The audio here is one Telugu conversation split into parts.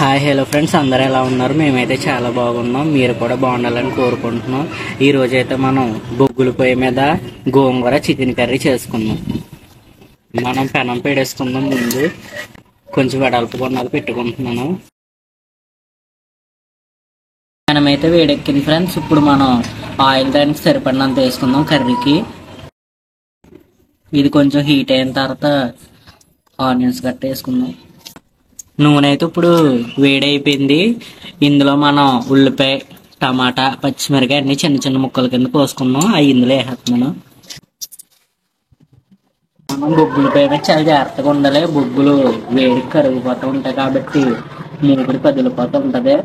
హాయ్ హలో ఫ్రెండ్స్, అందరూ ఎలా ఉన్నారు? మేమైతే చాలా బాగున్నాం. మీరు కూడా బాగుండాలని కోరుకుంటున్నాం. ఈ రోజైతే మనం బొగ్గుల పొయ్యి మీద గోంగూర చికెన్ కర్రీ చేసుకుందాం. మనం పెనం పేడేసుకుందాం. ముందు కొంచెం వెడల్పు కొన్నది పెట్టుకుంటున్నాను. పెనమైతే వేడెక్కింది ఫ్రెండ్స్. ఇప్పుడు మనం ఆయిల్ దానికి సరిపడినంత వేసుకుందాం కర్రీకి. ఇది కొంచెం హీట్ అయిన తర్వాత ఆనియన్స్ గట్ట వేసుకుందాం. నూనె అయితే ఇప్పుడు వేడైపోయింది. ఇందులో మనం ఉల్లిపాయ, టమాటా, పచ్చిమిరకాయ అన్ని చిన్న చిన్న ముక్కల కింద కోసుకున్నాం. అవి ఇందులో వేసేస్తున్నాను. మనం బొగ్గుల పైన చాలా జాగ్రత్తగా ఉండాలి. బొగ్గులు వేడికి కరిగిపోతూ ఉంటాయి కాబట్టి మూగుడు కదిలిపోతూ ఉంటది.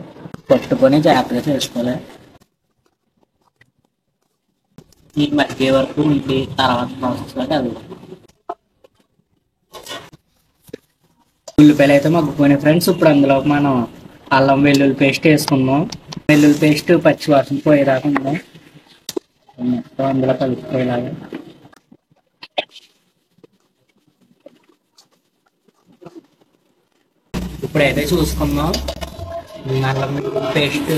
పట్టుకొని జాగ్రత్తగా చేసుకోవాలి. ఈ మధ్య వరకు మీకు తర్వాత ప్రాసెస్ లో వెళ్దాం. ఉల్లిపాయలు అయితే మగ్గిపోయినాయి ఫ్రెండ్స్. ఇప్పుడు అందులో మనం అల్లం వెల్లుల్లి పేస్ట్ వేసుకుందాం. వెల్లుల్లి పేస్ట్ పచ్చి వాసన పోయేదాకా ఉందాం. మొత్తం అందులో కలుపుకోయేలాగా. ఇప్పుడైతే చూసుకుందాం. అల్లం వెల్లుల్లి పేస్ట్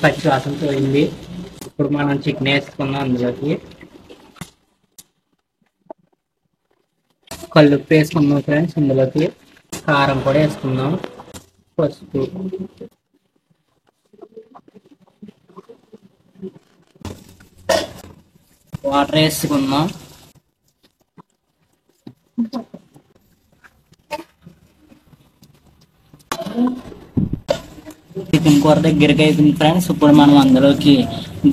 పచ్చి వాసన పోయింది. ఇప్పుడు మనం చికెన్ వేసుకుందాం. అందులోకి కల్లుప్పు వేసుకుందాం ఫ్రెండ్స్. ఇందులోకి కారం కూడా వేసుకుందాం. పసుపు, వాటర్ వేసుకుందాం. చికెన్ కూర దగ్గరికి అయిపోయింది ఫ్రెండ్స్. ఇప్పుడు మనం అందులోకి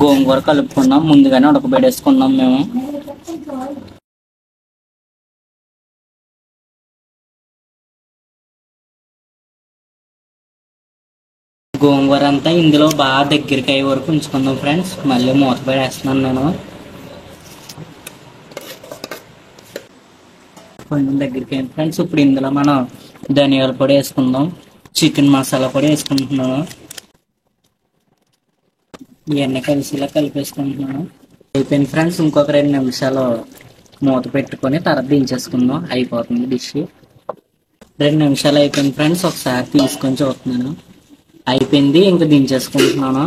గోంగూర కలుపుకుందాం. ముందుగానే ఉడకబెట్టేసుకుందాం మేము. గోంగూర అంతా ఇందులో బాగా దగ్గరికి అయ్యే వరకు ఉంచుకుందాం ఫ్రెండ్స్. మళ్ళీ మూత పెడేస్తున్నాను నేను. కొంచెం దగ్గరికి అయింది ఫ్రెండ్స్. ఇప్పుడు ఇందులో మనం ధనియాల పొడి వేసుకుందాం. చికెన్ మసాలా పొడి వేసుకుంటున్నాను. ఇవన్నీ కలిసిలా కలిపేసుకుంటున్నాను. అయిపోయింది ఫ్రెండ్స్. ఇంకొక 2 నిమిషాలు మూత పెట్టుకొని తర్వాత దించేసుకుందాం. అయిపోతుంది డిష్. 2 నిమిషాలు అయిపోయింది ఫ్రెండ్స్. ఒకసారి తీసుకొని చూస్తున్నాను. అయిపోయింది. ఇంకా దించేసుకుంటున్నాను.